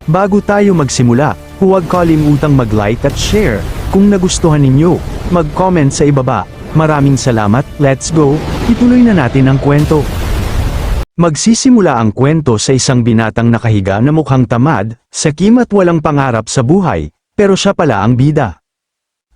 Bago tayo magsimula, huwag kalimutang mag-like at share. Kung nagustuhan ninyo, mag-comment sa ibaba. Maraming salamat, let's go, ituloy na natin ang kwento. Magsisimula ang kwento sa isang binatang nakahiga na mukhang tamad, sakim at walang pangarap sa buhay, pero siya pala ang bida.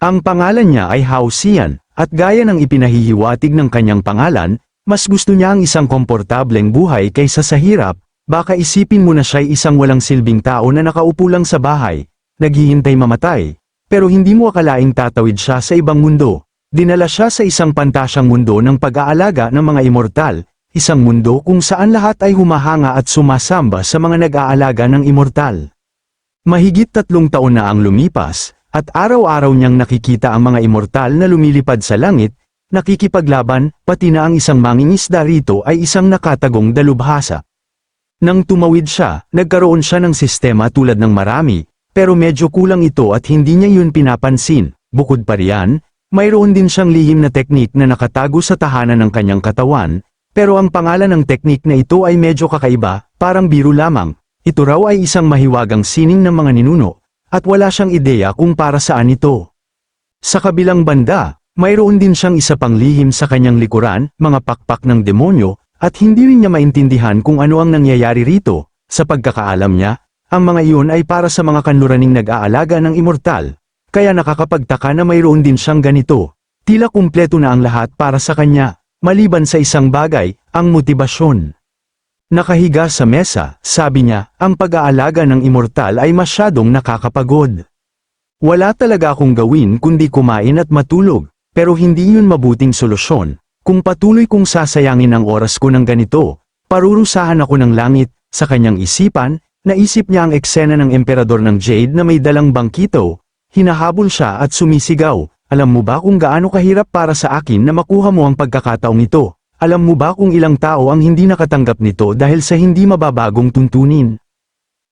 Ang pangalan niya ay Hao Xian, at gaya ng ipinahihiwatig ng kanyang pangalan, mas gusto niya ang isang komportableng buhay kaysa sa hirap. Baka isipin mo na siya'y isang walang silbing tao na nakaupo lang sa bahay, naghihintay mamatay, pero hindi mo akalaing tatawid siya sa ibang mundo. Dinala siya sa isang pantasyang mundo ng pag-aalaga ng mga immortal, isang mundo kung saan lahat ay humahanga at sumasamba sa mga nag-aalaga ng immortal. Mahigit 3 taon na ang lumipas, at araw-araw niyang nakikita ang mga immortal na lumilipad sa langit, nakikipaglaban, pati na ang isang mangingisda rito ay isang nakatagong dalubhasa. Nang tumawid siya, nagkaroon siya ng sistema tulad ng marami, pero medyo kulang ito at hindi niya yun pinapansin. Bukod pa riyan, mayroon din siyang lihim na teknik na nakatago sa tahanan ng kanyang katawan, pero ang pangalan ng teknik na ito ay medyo kakaiba, parang biro lamang. Ito raw ay isang mahiwagang sining ng mga ninuno, at wala siyang ideya kung para saan ito. Sa kabilang banda, mayroon din siyang isa pang lihim sa kanyang likuran, mga pakpak ng demonyo, at hindi rin niya maintindihan kung ano ang nangyayari rito. Sa pagkakaalam niya, ang mga iyon ay para sa mga kanluraning nag-aalaga ng immortal, kaya nakakapagtaka na mayroon din siyang ganito. Tila kumpleto na ang lahat para sa kanya, maliban sa isang bagay, ang motibasyon. Nakahiga sa mesa, sabi niya, ang pag-aalaga ng immortal ay masyadong nakakapagod. Wala talaga akong gawin kundi kumain at matulog, pero hindi yun mabuting solusyon. Kung patuloy kong sasayangin ang oras ko ng ganito, parurusahan ako ng langit. Sa kanyang isipan, naisip niya ang eksena ng emperador ng Jade na may dalang bangkito. Hinahabol siya at sumisigaw, alam mo ba kung gaano kahirap para sa akin na makuha mo ang pagkakataong ito? Alam mo ba kung ilang tao ang hindi nakatanggap nito dahil sa hindi mababagong tuntunin?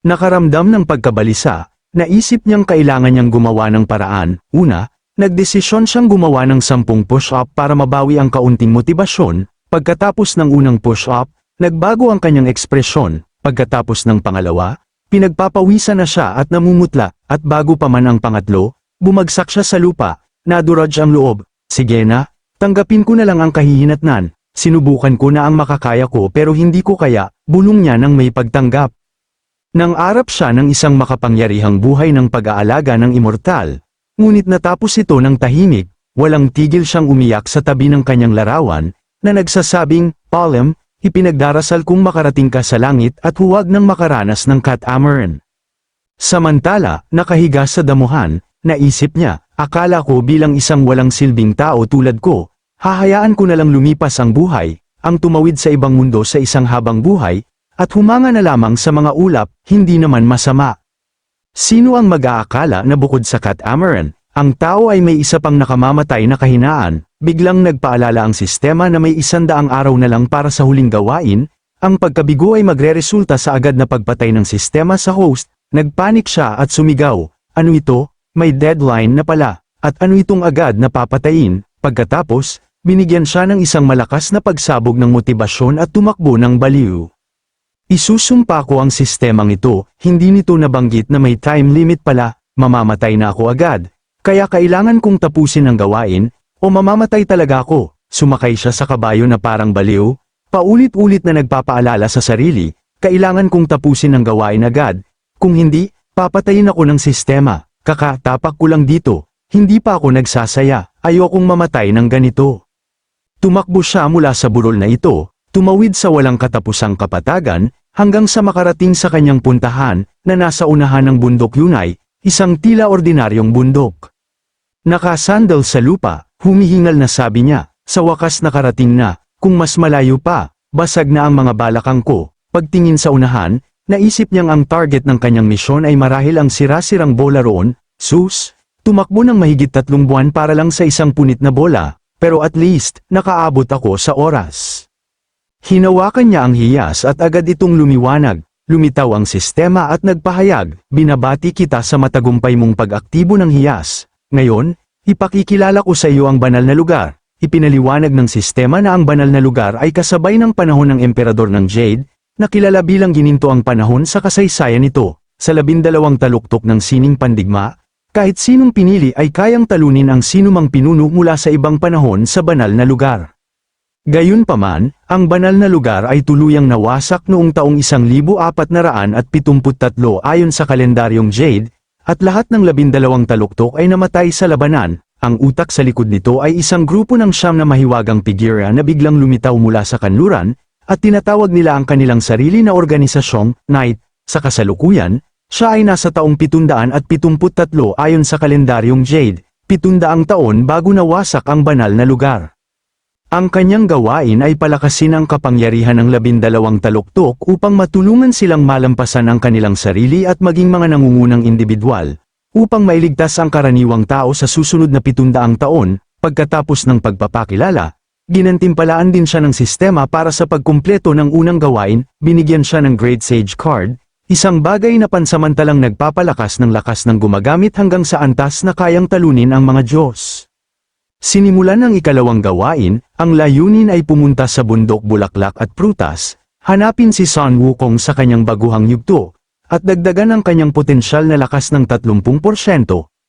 Nakaramdam ng pagkabalisa, naisip niyang kailangan niyang gumawa ng paraan. Una, nagdesisyon siyang gumawa ng 10 push-up para mabawi ang kaunting motibasyon. Pagkatapos ng unang push-up, nagbago ang kanyang ekspresyon. Pagkatapos ng pangalawa, pinagpapawisan na siya at namumutla, at bago pa man ang pangatlo, bumagsak siya sa lupa. Naduraj ang loob. Sige na, tanggapin ko na lang ang kahihinatnan. Sinubukan ko na ang makakaya ko pero hindi ko kaya, bulong niya nang may pagtanggap. Nangarap siya ng isang makapangyarihang buhay ng pag-aalaga ng immortal. Ngunit natapos ito ng tahimik, walang tigil siyang umiyak sa tabi ng kanyang larawan, na nagsasabing, Palem, ipinagdarasal kong makarating ka sa langit at huwag nang makaranas ng catamaran. Samantala, nakahiga sa damuhan, naisip niya, akala ko bilang isang walang silbing tao tulad ko, hahayaan ko na lang lumipas ang buhay, ang tumawid sa ibang mundo sa isang habang buhay, at humanga na lamang sa mga ulap, hindi naman masama. Sino ang mag-aakala na bukod sa catamaran, ang tao ay may isa pang nakamamatay na kahinaan? Biglang nagpaalala ang sistema na may 100 araw na lang para sa huling gawain. Ang pagkabigo ay magreresulta sa agad na pagpatay ng sistema sa host. Nagpanik siya at sumigaw, ano ito? May deadline na pala. At ano itong agad na papatayin? Pagkatapos, binigyan siya ng isang malakas na pagsabog ng motibasyon at tumakbo ng baliw. Isusumpa ko ang sistemang ito, hindi nito nabanggit na may time limit pala, mamamatay na ako agad. Kaya kailangan kong tapusin ang gawain, o mamamatay talaga ako. Sumakay siya sa kabayo na parang baliw, paulit-ulit na nagpapaalala sa sarili, kailangan kong tapusin ang gawain agad. Kung hindi, papatayin ako ng sistema. Kakatapak ko lang dito, hindi pa ako nagsasaya, ayokong mamatay ng ganito. Tumakbo siya mula sa burol na ito, tumawid sa walang katapusang kapatagan, hanggang sa makarating sa kanyang puntahan, na nasa unahan ng bundok yunay, isang tila ordinaryong bundok. Nakasandal sa lupa, humihingal na sabi niya, sa wakas nakarating na, kung mas malayo pa, basag na ang mga balakang ko. Pagtingin sa unahan, naisip niyang ang target ng kanyang misyon ay marahil ang sira-sirang bola roon. Sus, tumakbo ng mahigit 3 buwan para lang sa isang punit na bola, pero at least, nakaabot ako sa oras. Hinawakan niya ang hiyas at agad itong lumiwanag, lumitaw ang sistema at nagpahayag, binabati kita sa matagumpay mong pag-aktibo ng hiyas. Ngayon, ipakikilala ko sa iyo ang banal na lugar. Ipinaliwanag ng sistema na ang banal na lugar ay kasabay ng panahon ng emperador ng Jade, na kilala bilang gininto ang panahon sa kasaysayan nito. sa 12 taluktok ng sining pandigma, kahit sinong pinili ay kayang talunin ang sinumang pinuno mula sa ibang panahon sa banal na lugar. Gayunpaman, ang banal na lugar ay tuluyang nawasak noong taong 1473 ayon sa kalendaryong Jade, at lahat ng 12 taluktok ay namatay sa labanan. Ang utak sa likod nito ay isang grupo ng 9 na mahiwagang figura na biglang lumitaw mula sa kanluran, at tinatawag nila ang kanilang sarili na organisasyong Knight. Sa kasalukuyan, siya ay nasa taong 773 ayon sa kalendaryong Jade, 700 taon bago nawasak ang banal na lugar. Ang kanyang gawain ay palakasin ang kapangyarihan ng 12 taluktok upang matulungan silang malampasan ang kanilang sarili at maging mga nangungunang individual, upang mailigtas ang karaniwang tao sa susunod na 700 taon. Pagkatapos ng pagpapakilala, ginantimpalaan din siya ng sistema para sa pagkumpleto ng unang gawain. Binigyan siya ng Great Sage Card, isang bagay na pansamantalang nagpapalakas ng lakas ng gumagamit hanggang sa antas na kayang talunin ang mga Diyos. Sinimulan ng ikalawang gawain, ang layunin ay pumunta sa bundok bulaklak at prutas, hanapin si Sun Wukong sa kanyang baguhang yugto, at dagdagan ang kanyang potensyal na lakas ng 30%.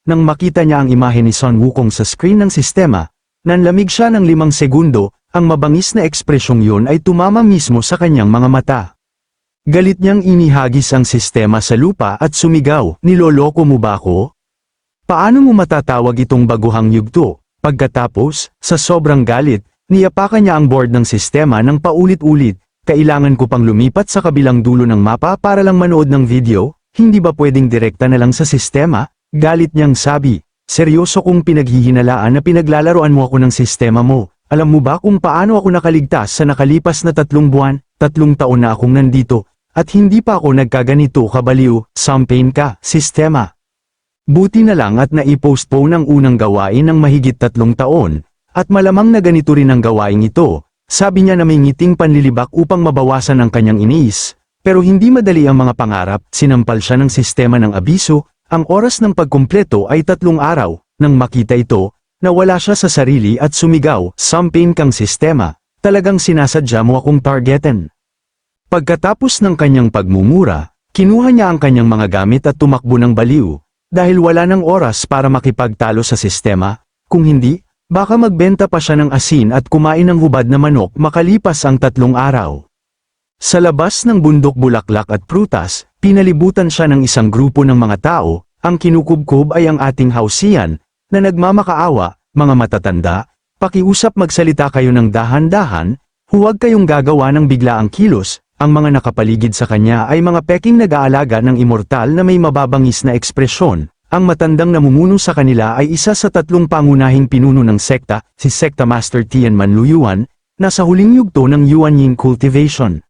Nang makita niya ang imahe ni Sun Wukong sa screen ng sistema, nanlamig siya ng 5 segundo. Ang mabangis na ekspresyong yun ay tumama mismo sa kanyang mga mata. Galit niyang inihagis ang sistema sa lupa at sumigaw, "Niloloko mo ba ako? Paano mo matatawag itong baguhang yugto?" Pagkatapos, sa sobrang galit, niyapakan niya ang board ng sistema ng paulit-ulit. "Kailangan ko pang lumipat sa kabilang dulo ng mapa para lang manood ng video, hindi ba pwedeng direkta na lang sa sistema?" Galit niyang sabi, "Seryoso kong pinaghihinalaan na pinaglalaroan mo ako ng sistema mo. Alam mo ba kung paano ako nakaligtas sa nakalipas na 3 buwan, 3 taon na akong nandito, at hindi pa ako nagkaganito kabaliw, sampain ka, sistema." Buti na lang at naipostpone ang unang gawain ng mahigit 3 taon, at malamang na ganito rin ang gawain ito. Sabi niya na may ngiting panlilibak upang mabawasan ang kanyang iniis, pero hindi madali ang mga pangarap. Sinampal siya ng sistema ng abiso. Ang oras ng pagkumpleto ay 3 araw. Nang makita ito, nawala siya sa sarili at sumigaw, "Sampain kang sistema, talagang sinasadya mo akong targetin." Pagkatapos ng kanyang pagmumura, kinuha niya ang kanyang mga gamit at tumakbo ng baliw, dahil wala ng oras para makipagtalo sa sistema. Kung hindi, baka magbenta pa siya ng asin at kumain ng hubad na manok makalipas ang 3 araw. Sa labas ng bundok bulaklak at prutas, pinalibutan siya ng isang grupo ng mga tao. Ang kinukubkob ay ang ating Hausian, na nagmamakaawa, "Mga matatanda, pakiusap magsalita kayo ng dahan-dahan, huwag kayong gagawa ng biglaang kilos." Ang mga nakapaligid sa kanya ay mga peking nag-aalaga ng immortal na may mababangis na ekspresyon. Ang matandang namumuno sa kanila ay isa sa 3 pangunahing pinuno ng sekta, si Sekta Master Tianman Luyuan, na sa huling yugto ng Yuanying Cultivation.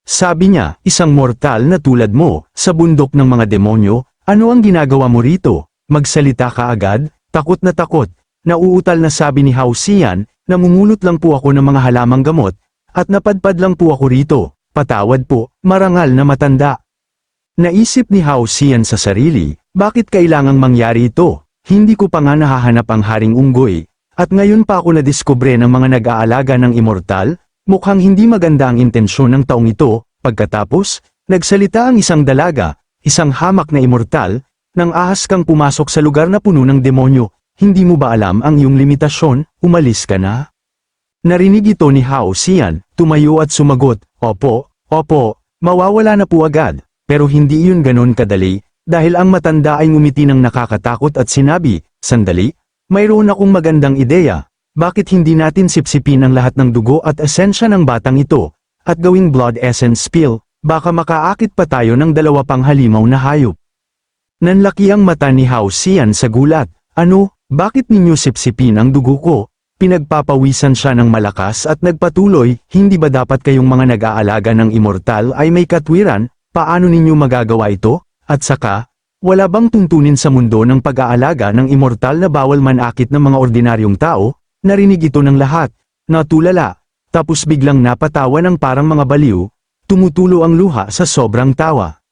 Sabi niya, "Isang mortal na tulad mo, sa bundok ng mga demonyo, ano ang ginagawa mo rito? Magsalita ka agad." Takot na takot, nauutal na sabi ni Hausian, "Namumulot lang po ako ng mga halamang gamot, at napadpad lang po ako rito. Patawad po, marangal na matanda." Naisip ni Hausian sa sarili, bakit kailangang mangyari ito? Hindi ko pa nga nahahanap ang Haring Unggoy, at ngayon pa ako nadiskubre ng mga nag-aalaga ng immortal. Mukhang hindi maganda ang intensyon ng taong ito. Pagkatapos, nagsalita ang isang dalaga, isang hamak na immortal, "Nang ahas kang pumasok sa lugar na puno ng demonyo, hindi mo ba alam ang iyong limitasyon? Umalis ka na." Narinig ito ni Hausian, tumayo at sumagot, Opo, mawawala na po agad." Pero hindi yun ganon kadali, dahil ang matanda ay ngumiti ng nakakatakot at sinabi, "Sandali, mayroon akong magandang ideya. Bakit hindi natin sipsipin ang lahat ng dugo at esensya ng batang ito, at gawing blood essence spill, baka makaakit pa tayo ng 2 pang halimaw na hayop." Nanlaki ang mata ni Hausian sa gulat, "Ano, bakit ninyo sipsipin ang dugo ko?" Pinagpapawisan siya ng malakas at nagpatuloy, "Hindi ba dapat kayong mga nag-aalaga ng immortal ay may katwiran? Paano ninyo magagawa ito? At saka, wala bang tuntunin sa mundo ng pag-aalaga ng immortal na bawal manakit ng mga ordinaryong tao?" Narinig ito ng lahat, natulala, tapos biglang napatawa ng parang mga baliw, tumutulo ang luha sa sobrang tawa.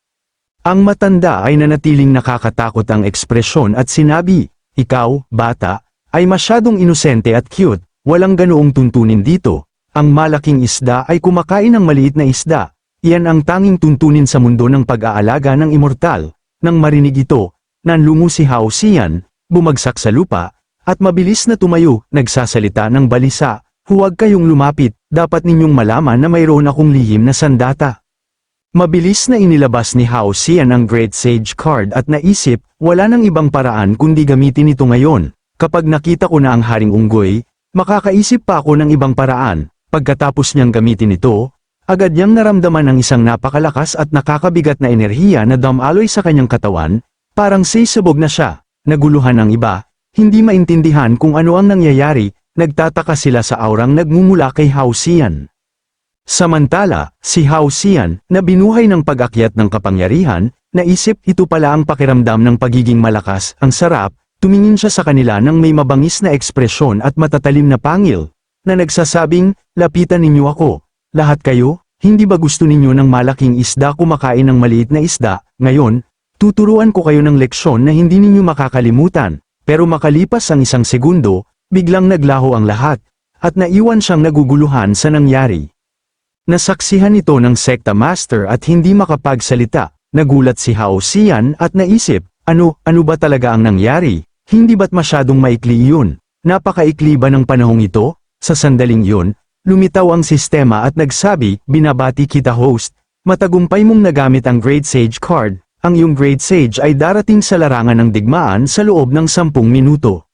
Ang matanda ay nanatiling nakakatakot ang ekspresyon at sinabi, "Ikaw, bata, ay masyadong inosente at cute, walang ganoong tuntunin dito. Ang malaking isda ay kumakain ng maliit na isda, Iyan ang tanging tuntunin sa mundo ng pag-aalaga ng immortal. Nang marinig ito, nanlungo si Hao Xian, bumagsak sa lupa, at mabilis na tumayo, nagsasalita ng balisa, "Huwag kayong lumapit, dapat ninyong malaman na mayroon akong lihim na sandata." Mabilis na inilabas ni Hao Xian ang Great Sage card at naisip, wala nang ibang paraan kundi gamitin ito ngayon. Kapag nakita ko na ang Haring Unggoy, makakaisip pa ako ng ibang paraan. Pagkatapos niyang gamitin ito, agad niyang naramdaman ang isang napakalakas at nakakabigat na enerhiya na dumaloy sa kanyang katawan, parang sisabog na siya. Naguluhan ang iba, hindi maintindihan kung ano ang nangyayari, nagtataka sila sa aurang nagmumula kay Hao Xian. Samantala, si Hao Xian, na binuhay ng pag-akyat ng kapangyarihan, naisip ito pala ang pakiramdam ng pagiging malakas, ang sarap, tumingin siya sa kanila nang may mabangis na ekspresyon at matatalim na pangil, na nagsasabing, "Lapitan ninyo ako. Lahat kayo, hindi ba gusto ninyo ng malaking isda kumakain ng maliit na isda? Ngayon, tuturuan ko kayo ng leksyon na hindi ninyo makakalimutan." Pero makalipas ang isang segundo, biglang naglaho ang lahat, at naiwan siyang naguguluhan sa nangyari. Nasaksihan ito ng Sekta Master at hindi makapagsalita. Nagulat si Hao Xian at naisip, ano ba talaga ang nangyari? Hindi ba't masyadong maikli yun? Napakaikli ba ng panahong ito? Sa sandaling yun, lumitaw ang sistema at nagsabi, "Binabati kita host, matagumpay mong nagamit ang Great Sage card, ang iyong Great Sage ay darating sa larangan ng digmaan sa loob ng 10 minuto.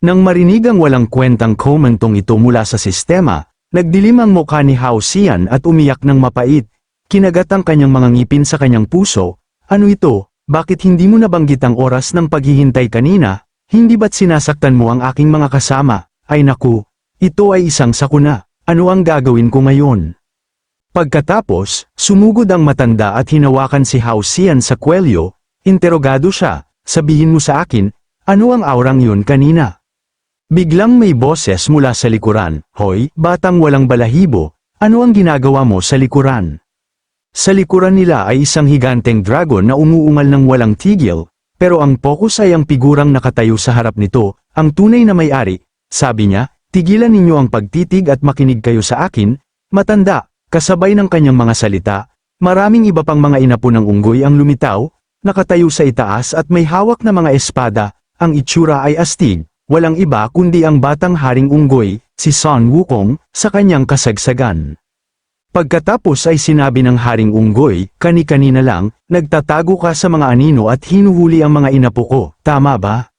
Nang marinig ang walang kwentang komentong ito mula sa sistema, nagdilim ang mukha ni Hao Xian at umiyak ng mapait. Kinagat ang kanyang mga ngipin sa kanyang puso, "Ano ito? Bakit hindi mo nabanggit ang oras ng paghihintay kanina? Hindi ba't sinasaktan mo ang aking mga kasama? Ay naku! Ito ay isang sakuna. Ano ang gagawin ko ngayon?" Pagkatapos, sumugod ang matanda at hinawakan si Hao Xian sa kwelyo. Interogado siya, "Sabihin mo sa akin, ano ang aurang yun kanina?" Biglang may boses mula sa likuran, "Hoy, batang walang balahibo, ano ang ginagawa mo sa likuran?" Sa likuran nila ay isang higanteng dragon na umuungal ng walang tigil, pero ang focus ay ang figurang nakatayo sa harap nito, ang tunay na may-ari. Sabi niya, "Tigilan ninyo ang pagtitig at makinig kayo sa akin." Matanda, kasabay ng kanyang mga salita, maraming iba pang mga inapo ng unggoy ang lumitaw, nakatayo sa itaas at may hawak na mga espada. Ang itsura ay astig, walang iba kundi ang batang Haring Unggoy, si Sun Wukong, sa kanyang kasagsagan. Pagkatapos ay sinabi ng Haring Unggoy, "Kani-kanina lang, nagtatago ka sa mga anino at hinuhuli ang mga inapo ko, tama ba?"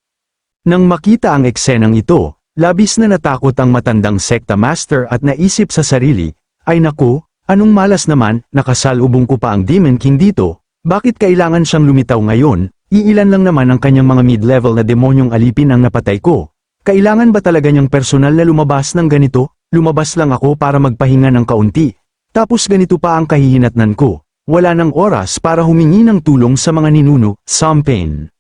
Nang makita ang eksenang ito, labis na natakot ang matandang Sekta Master at naisip sa sarili, "Ay naku, anong malas naman, nakasalubong ko pa ang Demon King dito, bakit kailangan siyang lumitaw ngayon? Iilan lang naman ang kanyang mga mid-level na demonyong alipin ang napatay ko. Kailangan ba talaga niyang personal na lumabas ng ganito? Lumabas lang ako para magpahinga ng kaunti. Tapos ganito pa ang kahihinatnan ko. Wala nang oras para humingi ng tulong sa mga ninuno." Sampain.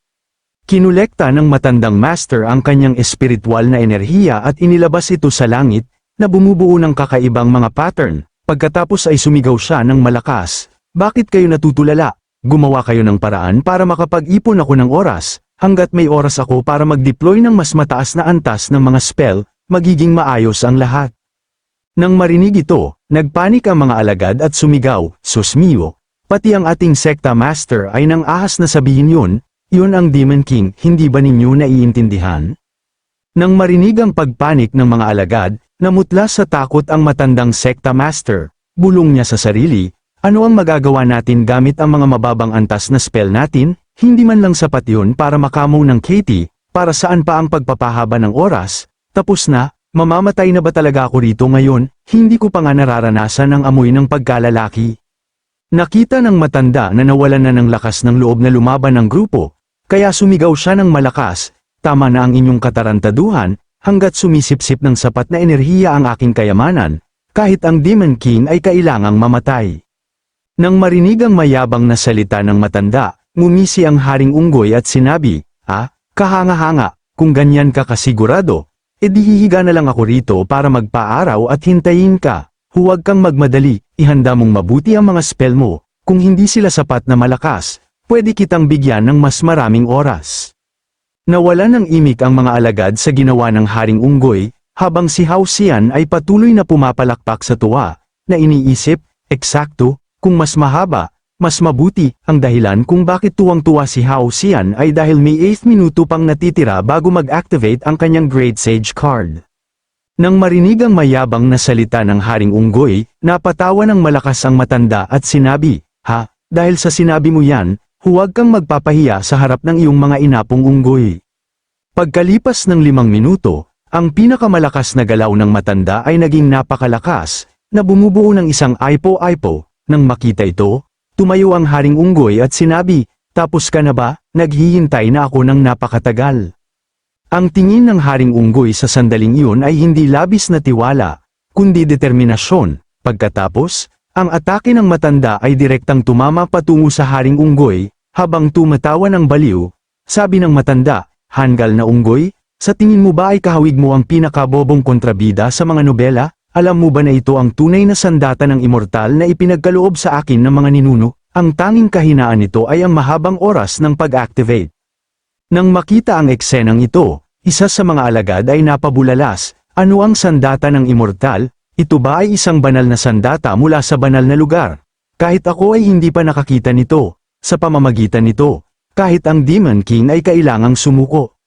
Kinulekta ng matandang master ang kanyang espiritual na enerhiya at inilabas ito sa langit, na bumubuo ng kakaibang mga pattern. Pagkatapos ay sumigaw siya ng malakas, "Bakit kayo natutulala? Gumawa kayo ng paraan para makapag-ipon ako ng oras. Hanggat may oras ako para mag-deploy ng mas mataas na antas ng mga spell, magiging maayos ang lahat." Nang marinig ito, nagpanik ang mga alagad at sumigaw, "Sus mio, pati ang ating Sekta Master ay nang ahas na sabihin yun ang Demon King, hindi ba ninyo naiintindihan?" Nang marinig ang pagpanik ng mga alagad, namutla sa takot ang matandang Sekta Master. Bulong niya sa sarili, "Ano ang magagawa natin gamit ang mga mababang antas na spell natin? Hindi man lang sapat yun para makamo ng Katie, para saan pa ang pagpapahaba ng oras? Tapos na, mamamatay na ba talaga ako rito ngayon? Hindi ko pa nga nararanasan ang amoy ng pagkalalaki." Nakita ng matanda na nawalan na ng lakas ng loob na lumaban ng grupo, kaya sumigaw siya ng malakas, "Tama na ang inyong katarantaduhan, hanggat sumisipsip ng sapat na enerhiya ang aking kayamanan, kahit ang Demon King ay kailangang mamatay." Nang marinig ang mayabang na salita ng matanda, ngumisi ang Haring Unggoy at sinabi, Kahanga-hanga, kung ganyan ka kasigurado, edi hihiga na lang ako rito para magpaaraw at hintayin ka. Huwag kang magmadali, ihanda mong mabuti ang mga spell mo, kung hindi sila sapat na malakas, pwede kitang bigyan ng mas maraming oras." Nawala ng imik ang mga alagad sa ginawa ng Haring Unggoy, habang si Hao Xian ay patuloy na pumapalakpak sa tuwa, na iniisip, "Eksakto, Kung mas mahaba, mas mabuti. Ang dahilan kung bakit tuwang-tuwa si Hao Xian ay dahil may 8 minuto pang natitira bago mag-activate ang kanyang Great Sage card. Nang marinig ang mayabang na salita ng Haring Unggoy, napatawa ng malakas ang matanda at sinabi, "Ha, dahil sa sinabi mo yan, huwag kang magpapahiya sa harap ng iyong mga inapong unggoy." Pagkalipas ng 5 minuto, ang pinakamalakas na galaw ng matanda ay naging napakalakas, na bumubuo ng isang aipo-aipo. Nang makita ito, tumayo ang Haring Unggoy at sinabi, "Tapos ka na ba? Naghihintay na ako ng napakatagal." Ang tingin ng Haring Unggoy sa sandaling iyon ay hindi labis na tiwala, kundi determinasyon. Pagkatapos, ang atake ng matanda ay direktang tumama patungo sa Haring Unggoy, habang tumatawa ng baliw. Sabi ng matanda, "Hanggal na unggoy, sa tingin mo ba ay kahawig mo ang pinakabobong kontrabida sa mga nobela? Alam mo ba na ito ang tunay na sandata ng immortal na ipinagkaloob sa akin ng mga ninuno? Ang tanging kahinaan nito ay ang mahabang oras ng pag-activate." Nang makita ang eksenang ito, isa sa mga alagad ay napabulalas. Ano ang sandata ng immortal? Ito ba ay isang banal na sandata mula sa banal na lugar? Kahit ako ay hindi pa nakakita nito. Sa pamamagitan nito, kahit ang Demon King ay kailangang sumuko.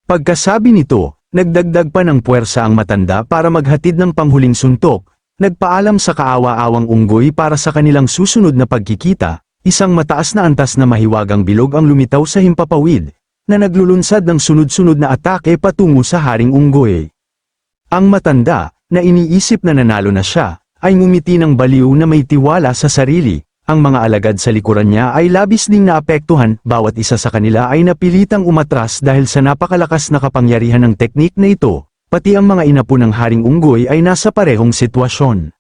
Pagkasabi nito, nagdagdag pa ng puwersa ang matanda para maghatid ng panghuling suntok. Nagpaalam sa kaawa-awang unggoy para sa kanilang susunod na pagkikita. Isang mataas na antas na mahiwagang bilog ang lumitaw sa himpapawid, na naglulunsad ng sunod-sunod na atake patungo sa Haring Unggoy. Ang matanda, na iniisip na nanalo na siya, ay ngumiti ng baliw na may tiwala sa sarili. Ang mga alagad sa likuran niya ay labis ding naapektuhan, bawat isa sa kanila ay napilitang umatras dahil sa napakalakas na kapangyarihan ng teknik na ito, pati ang mga inapo ng Haring Unggoy ay nasa parehong sitwasyon.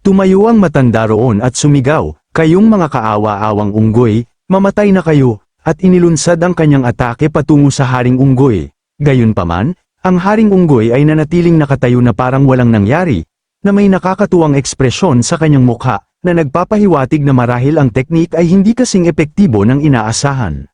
Tumayo ang matanda roon at sumigaw, "Kayong mga kaawa-awang unggoy, mamatay na kayo!" At inilunsad ang kanyang atake patungo sa Haring Unggoy. Gayunpaman, ang Haring Unggoy ay nanatiling nakatayo na parang walang nangyari, na may nakakatuwang ekspresyon sa kanyang mukha, na nagpapahiwatig na marahil ang teknik ay hindi kasing epektibo ng inaasahan.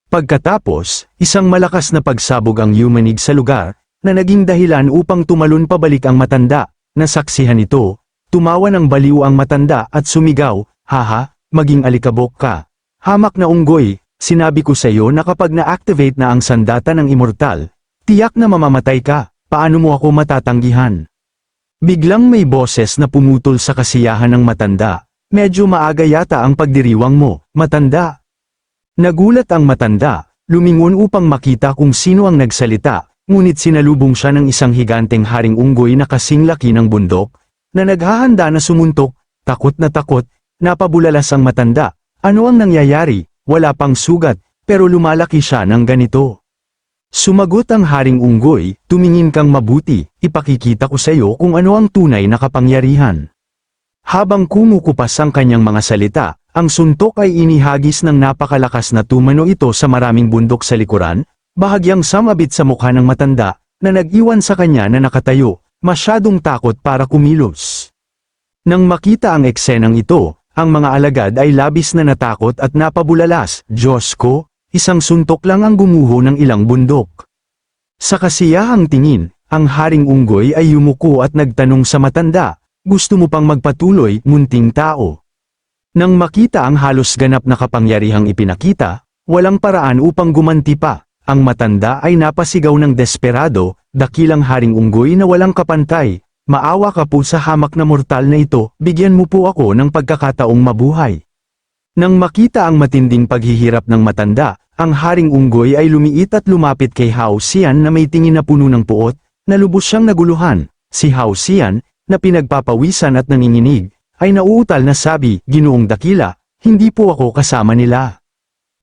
Pagkatapos, isang malakas na pagsabog ang yumanig sa lugar, na naging dahilan upang tumalon pabalik ang matanda. Nasaksihan ito, tumawa ng baliw ang matanda at sumigaw, "Haha, maging alikabok ka. Hamak na unggoy, sinabi ko sa iyo na kapag na-activate na ang sandata ng immortal, tiyak na mamamatay ka, paano mo ako matatanggihan?" Biglang may boses na pumutol sa kasiyahan ng matanda, "Medyo maaga yata ang pagdiriwang mo, matanda." Nagulat ang matanda, lumingon upang makita kung sino ang nagsalita, ngunit sinalubong siya ng isang higanteng Haring Unggoy na kasing laki ng bundok, na naghahanda na sumuntok. Takot na takot, napabulalas ang matanda. Ano ang nangyayari? Wala pang sugat, pero lumalaki siya ng ganito. Sumagot ang Haring Unggoy, "Tumingin kang mabuti, ipakikita ko sa iyo kung ano ang tunay na kapangyarihan." Habang kumukupas ang kanyang mga salita, ang suntok ay inihagis ng napakalakas na tumano ito sa maraming bundok sa likuran, bahagyang sumabit sa mukha ng matanda, na nag-iwan sa kanya na nakatayo, masyadong takot para kumilos. Nang makita ang eksenang ito, ang mga alagad ay labis na natakot at napabulalas. "Diyos ko, isang suntok lang ang gumuho ng ilang bundok." Sa kasiyahang tingin, ang Haring Unggoy ay yumuko at nagtanong sa matanda, "Gusto mo pang magpatuloy, munting tao?" Nang makita ang halos ganap na kapangyarihang ipinakita, walang paraan upang gumanti pa. Ang matanda ay napasigaw ng desperado, "Dakilang Haring Unggoy na walang kapantay, maawa ka po sa hamak na mortal na ito, bigyan mo po ako ng pagkakataong mabuhay." Nang makita ang matinding paghihirap ng matanda, ang Haring Unggoy ay lumiit at lumapit kay Hao Xian na may tingin na puno ng puot, na lubos siyang naguluhan. Si Hao Xian, na pinagpapawisan at nanginginig, ay nauutal na sabi, "Ginoong dakila, hindi po ako kasama nila."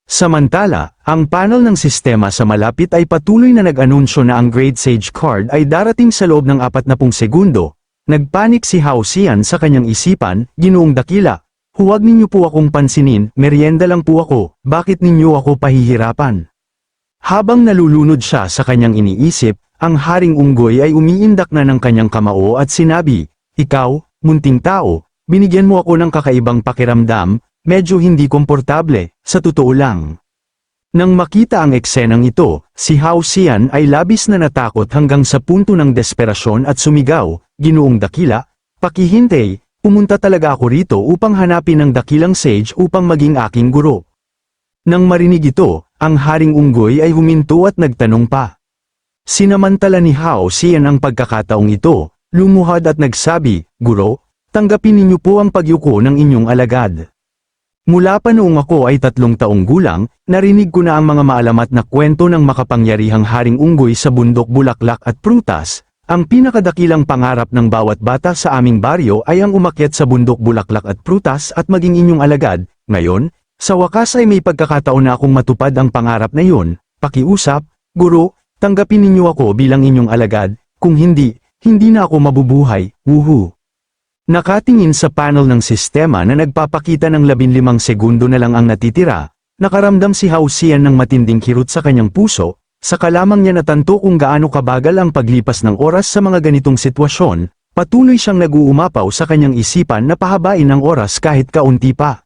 Samantala, ang panel ng sistema sa malapit ay patuloy na nag-anunsyo na ang Great Sage card ay darating sa loob ng 40 segundo. Nagpanik si Hao Xian sa kanyang isipan, "Ginoong dakila, huwag ninyo po akong pansinin, meryenda lang po ako, bakit ninyo ako pahihirapan?" Habang nalulunod siya sa kanyang iniisip, ang Haring Unggoy ay umiindak na ng kanyang kamao at sinabi, "Ikaw, munting tao, binigyan mo ako ng kakaibang pakiramdam, medyo hindi komportable, sa totoo lang." Nang makita ang eksenang ito, si Hao Xian ay labis na natakot hanggang sa punto ng desperasyon at sumigaw, "Ginoong dakila, pakihintay, Pumunta talaga ako rito upang hanapin ang dakilang sage upang maging aking guro. Nang marinig ito, ang Haring Unggoy ay huminto at nagtanong pa. Sinamantala ni Hao Xian ang pagkakataong ito, lumuhad at nagsabi, "Guro, tanggapin ninyo po ang pagyuko ng inyong alagad." Mula pa noong ako ay 3 taong gulang, narinig ko na ang mga maalamat na kwento ng makapangyarihang Haring Unggoy sa bundok bulaklak at prutas. Ang pinakadakilang pangarap ng bawat bata sa aming baryo ay ang umakyat sa bundok bulaklak at prutas at maging inyong alagad. Ngayon, sa wakas ay may pagkakataon na akong matupad ang pangarap na yun. Pakiusap, guro, tanggapin ninyo ako bilang inyong alagad, kung hindi, hindi na ako mabubuhay, wuhu. Nakatingin sa panel ng sistema na nagpapakita ng 15 segundo na lang ang natitira, nakaramdam si Hao Xian ng matinding kirot sa kanyang puso. Saka lamang niya natanto kung gaano kabagal ang paglipas ng oras sa mga ganitong sitwasyon, patuloy siyang nag-uumapaw sa kanyang isipan na pahabain ang oras kahit kaunti pa.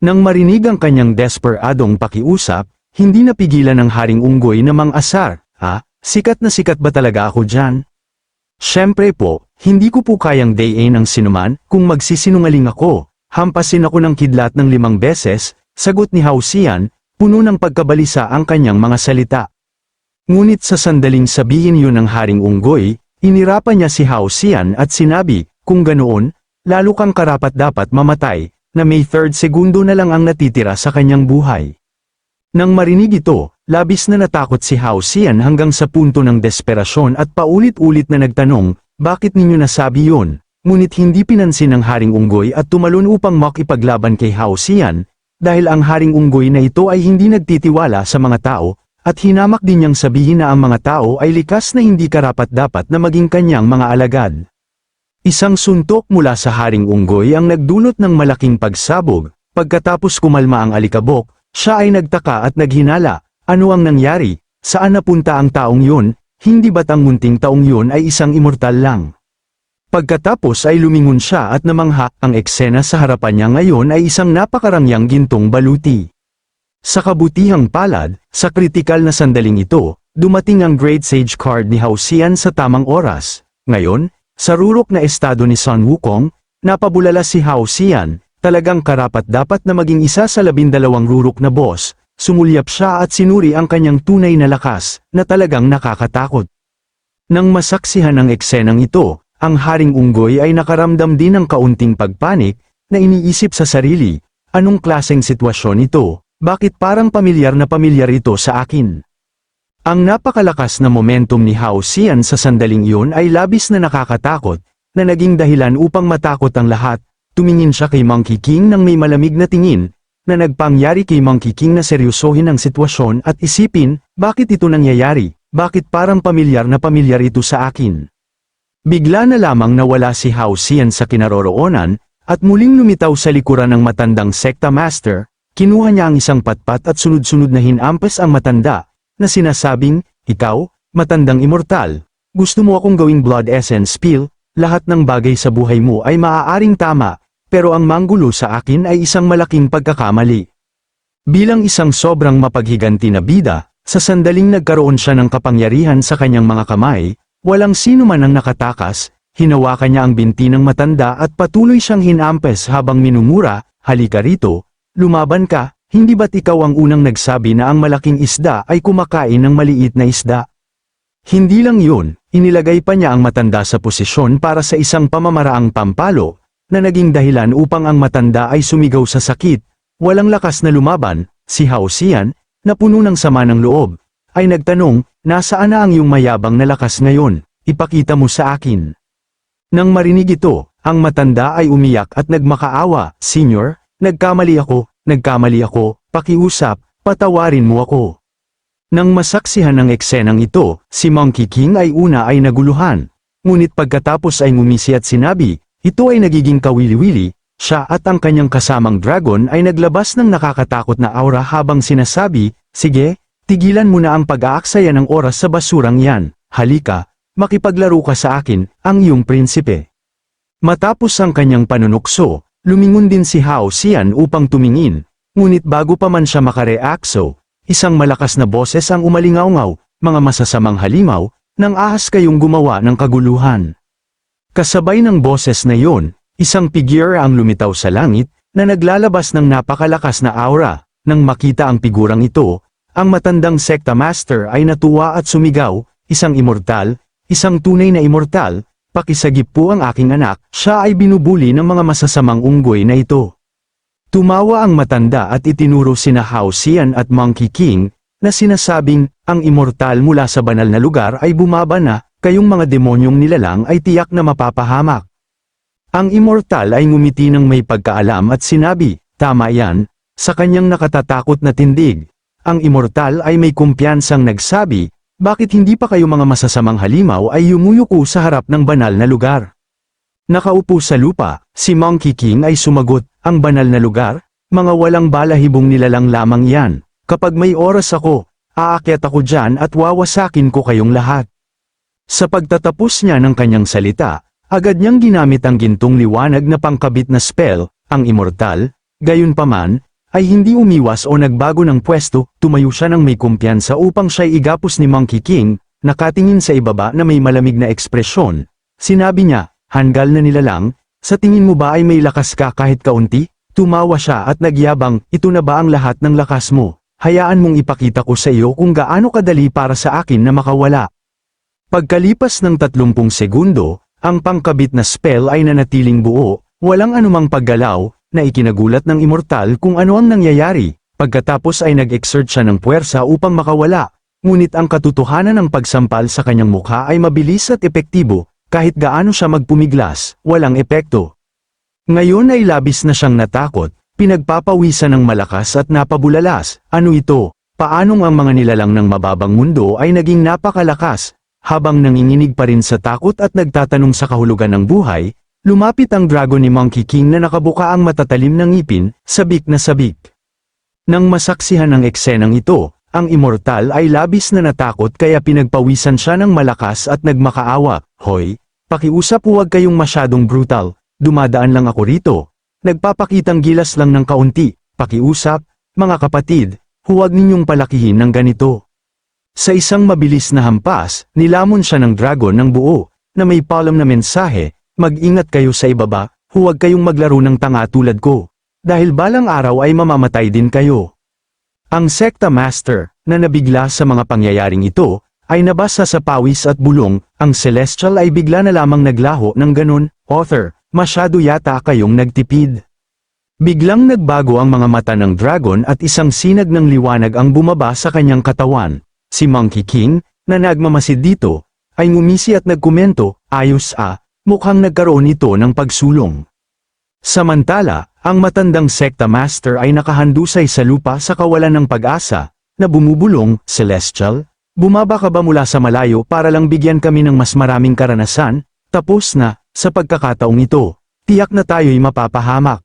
Nang marinig ang kanyang desperadong pakiusap, hindi napigilan ng Haring Unggoy na mang-asar, sikat na sikat ba talaga ako dyan? Siyempre po, hindi ko po kayang dayin ng sinuman, kung magsisinungaling ako, hampasin ako ng kidlat ng 5 beses, sagot ni Hao Xian, puno ng pagkabalisa ang kanyang mga salita. Ngunit sa sandaling sabihin yun ng Haring Unggoy, inirapan niya si Hao Xian at sinabi, kung ganoon, lalo kang karapat-dapat mamatay, na may 3rd segundo na lang ang natitira sa kanyang buhay. Nang marinig ito, labis na natakot si Hao Xian hanggang sa punto ng desperasyon at paulit-ulit na nagtanong, bakit ninyo nasabi yun? Ngunit hindi pinansin ng Haring Unggoy at tumalon upang makipaglaban kay Hao Xian, dahil ang Haring Unggoy na ito ay hindi nagtitiwala sa mga tao, at hinamak din niyang sabihin na ang mga tao ay likas na hindi karapat-dapat na maging kanyang mga alagad. Isang suntok mula sa Haring Unggoy ang nagdulot ng malaking pagsabog. Pagkatapos kumalma ang alikabok, siya ay nagtaka at naghinala, ano ang nangyari, saan napunta ang taong yun, hindi ba't ang munting taong yun ay isang immortal lang? Pagkatapos ay lumingon siya at namangha, ang eksena sa harapan niya ngayon ay isang napakarangyang gintong baluti. Sa kabutihang palad, sa kritikal na sandaling ito, dumating ang Great Sage card ni Hao Xian sa tamang oras. Ngayon, sa rurok na estado ni Sun Wukong, napabulala si Hao Xian, talagang karapat-dapat na maging isa sa 12 rurok na boss. Sumulyap siya at sinuri ang kanyang tunay na lakas, na talagang nakakatakot. Nang masaksihan ang eksenang ito, ang Haring Unggoy ay nakaramdam din ng kaunting pagpanik, na iniisip sa sarili, anong klaseng sitwasyon ito? Bakit parang pamilyar ito sa akin? Ang napakalakas na momentum ni Hao Xian sa sandaling iyon ay labis na nakakatakot, na naging dahilan upang matakot ang lahat. Tumingin siya kay Monkey King ng may malamig na tingin, na nagpangyari kay Monkey King na seryosohin ang sitwasyon at isipin, bakit ito nangyayari, bakit parang pamilyar ito sa akin? Bigla na lamang nawala si Hao Xian sa kinaroroonan, at muling lumitaw sa likuran ng matandang sekta master. Kinuha niya ang isang patpat at sunod-sunod na hinampas ang matanda, na sinasabing, ikaw, matandang immortal, gusto mo akong gawing blood essence pill, lahat ng bagay sa buhay mo ay maaaring tama, pero ang manggulo sa akin ay isang malaking pagkakamali. Bilang isang sobrang mapaghiganti na bida, sa sandaling nagkaroon siya ng kapangyarihan sa kanyang mga kamay, walang sino man ang nakatakas, hinawakan niya ang binti ng matanda at patuloy siyang hinampas habang minumura, halika rito. Lumaban ka, hindi ba't ikaw ang unang nagsabi na ang malaking isda ay kumakain ng maliit na isda? Hindi lang yun, inilagay pa niya ang matanda sa posisyon para sa isang pamamaraang pampalo, na naging dahilan upang ang matanda ay sumigaw sa sakit. Walang lakas na lumaban, si Hao Xian, na puno ng sama ng loob, ay nagtanong, nasaan na ang iyong mayabang na lakas ngayon, ipakita mo sa akin. Nang marinig ito, ang matanda ay umiyak at nagmakaawa, Senior, nagkamali ako, pakiusap, patawarin mo ako. Nang masaksihan ng eksenang ito, si Monkey King ay naguluhan. Ngunit pagkatapos ay ngumisi at sinabi, ito ay nagiging kawili-wili, siya at ang kanyang kasamang dragon ay naglabas ng nakakatakot na aura habang sinasabi, sige, tigilan mo na ang pag-aaksaya ng oras sa basurang yan, halika, makipaglaro ka sa akin, ang iyong prinsipe. Matapos ang kanyang panunukso, lumingon din si Hao Xian upang tumingin, ngunit bago pa man siya makareakso, isang malakas na boses ang umalingaw-ngaw, mga masasamang halimaw, nang ahas kayong gumawa ng kaguluhan. Kasabay ng boses na yon, Isang figure ang lumitaw sa langit, na naglalabas ng napakalakas na aura. Nang makita ang figurang ito, ang matandang sekta master ay natuwa at sumigaw, isang immortal, isang tunay na immortal, pakisagip po ang aking anak, siya ay binubuli ng mga masasamang unggoy na ito. Tumawa ang matanda at itinuro sina Hao Xian at Monkey King, na sinasabing, ang immortal mula sa banal na lugar ay bumaba na, kayong mga demonyong nilalang ay tiyak na mapapahamak. Ang immortal ay ngumiti ng may pagkaalam at sinabi, tama yan, sa kanyang nakatatakot na tindig. Ang immortal ay may kumpiyansang nagsabi, bakit hindi pa kayo mga masasamang halimaw ay yumuyuko sa harap ng banal na lugar? Nakaupo sa lupa, si Monkey King ay sumagot, ang banal na lugar? Mga walang balahibong nilalang lamang yan. Kapag may oras ako, aakyat ako dyan at wawasakin ko kayong lahat. Sa pagtatapos niya ng kanyang salita, agad niyang ginamit ang gintong liwanag na pangkabit na spell, ang immortal, gayunpaman, ay hindi umiwas o nagbago ng pwesto, tumayo siya ng may kumpiyansa upang siya'y igapos ni Monkey King, nakatingin sa ibaba na may malamig na ekspresyon. Sinabi niya, hanggal na nilalang, sa tingin mo ba ay may lakas ka kahit kaunti? Tumawa siya at nagyabang, ito na ba ang lahat ng lakas mo? Hayaan mong ipakita ko sa iyo kung gaano kadali para sa akin na makawala. Pagkalipas ng 30 segundo, ang pangkabit na spell ay nanatiling buo, walang anumang paggalaw, na ikinagulat ng immortal kung ano ang nangyayari. Pagkatapos ay nag-exert siya ng puwersa upang makawala, ngunit ang katotohanan ng pagsampal sa kanyang mukha ay mabilis at epektibo, kahit gaano siya magpumiglas, walang epekto. Ngayon ay labis na siyang natakot, pinagpapawisan ng malakas at napabulalas. Ano ito? Paanong ang mga nilalang ng mababang mundo ay naging napakalakas? Habang nanginginig pa rin sa takot at nagtatanong sa kahulugan ng buhay, lumapit ang dragon ni Monkey King na nakabuka ang matatalim ng ngipin, sabik na sabik. Nang masaksihan ang eksenang ito, ang immortal ay labis na natakot kaya pinagpawisan siya ng malakas at nagmakaawa. Hoy, pakiusap, huwag kayong masyadong brutal, dumadaan lang ako rito. Nagpapakitang gilas lang ng kaunti, pakiusap, mga kapatid, huwag ninyong palakihin ng ganito. Sa isang mabilis na hampas, nilamon siya ng dragon ng buo, na may palm na mensahe, mag-ingat kayo sa ibaba, huwag kayong maglaro ng tanga tulad ko, dahil balang araw ay mamamatay din kayo. Ang sekta master, na nabigla sa mga pangyayaring ito, ay nabasa sa pawis at bulong, ang celestial ay bigla na lamang naglaho ng ganon, author. Masyado yata kayong nagtipid. Biglang nagbago ang mga mata ng dragon at isang sinag ng liwanag ang bumaba sa kanyang katawan. Si Monkey King, na nagmamasid dito, ay ngumisi at nagkomento, ayos mukhang nagkaroon ito ng pagsulong. Samantala, ang matandang sekta master ay nakahandusay sa lupa sa kawalan ng pag-asa, na bumubulong, Celestial, bumaba ka ba mula sa malayo para lang bigyan kami ng mas maraming karanasan? Tapos na. Sa pagkakataong ito, tiyak na tayo'y mapapahamak.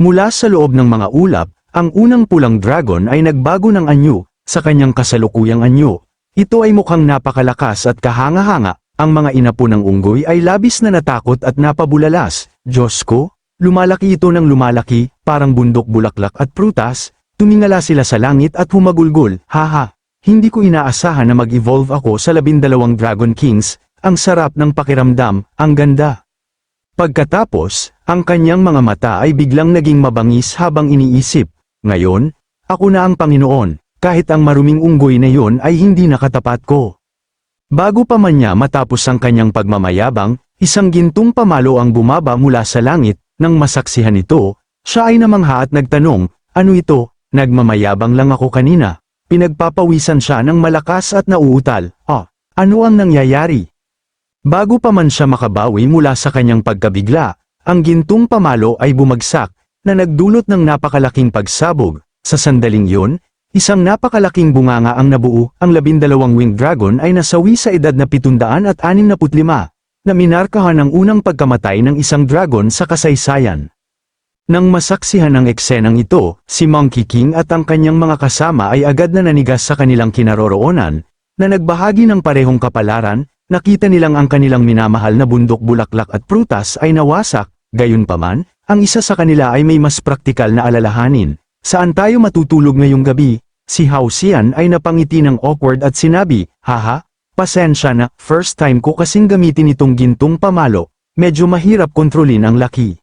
Mula sa loob ng mga ulap, ang unang pulang dragon ay nagbago ng anyo, sa kanyang kasalukuyang anyo. Ito ay mukhang napakalakas at kahanga-hanga, ang mga inapo ng unggoy ay labis na natakot at napabulalas. Diyos ko, lumalaki ito ng lumalaki, parang bundok bulaklak at prutas, tumingala sila sa langit at humagulgol, haha, hindi ko inaasahan na mag-evolve ako sa 12 Dragon Kings. Ang sarap ng pakiramdam, ang ganda. Pagkatapos, ang kanyang mga mata ay biglang naging mabangis habang iniisip, ngayon, ako na ang Panginoon, kahit ang maruming unggoy na yon ay hindi nakatapat ko. Bago pa man niya matapos ang kanyang pagmamayabang, isang gintong pamalo ang bumaba mula sa langit, nang masaksihan ito, siya ay namangha at nagtanong, ano ito, nagmamayabang lang ako kanina, pinagpapawisan siya ng malakas at nauutal, ano ang nangyayari? Bago pa man siya makabawi mula sa kanyang pagkabigla, ang gintong pamalo ay bumagsak, na nagdulot ng napakalaking pagsabog. Sa sandaling yun, isang napakalaking bunganga ang nabuo, ang 12 winged dragon ay nasawi sa edad na 765, na minarkahan ang unang pagkamatay ng isang dragon sa kasaysayan. Nang masaksihan ang eksenang ito, si Monkey King at ang kanyang mga kasama ay agad na nanigas sa kanilang kinaroroonan, na nagbahagi ng parehong kapalaran. Nakita nilang ang kanilang minamahal na bundok bulaklak at prutas ay nawasak, gayunpaman, ang isa sa kanila ay may mas praktikal na alalahanin. Saan tayo matutulog ngayong gabi? Si Hao Xian ay napangiti ng awkward at sinabi, haha, pasensya na, first time ko kasing gamitin itong gintong pamalo, Medyo mahirap kontrolin ang laki.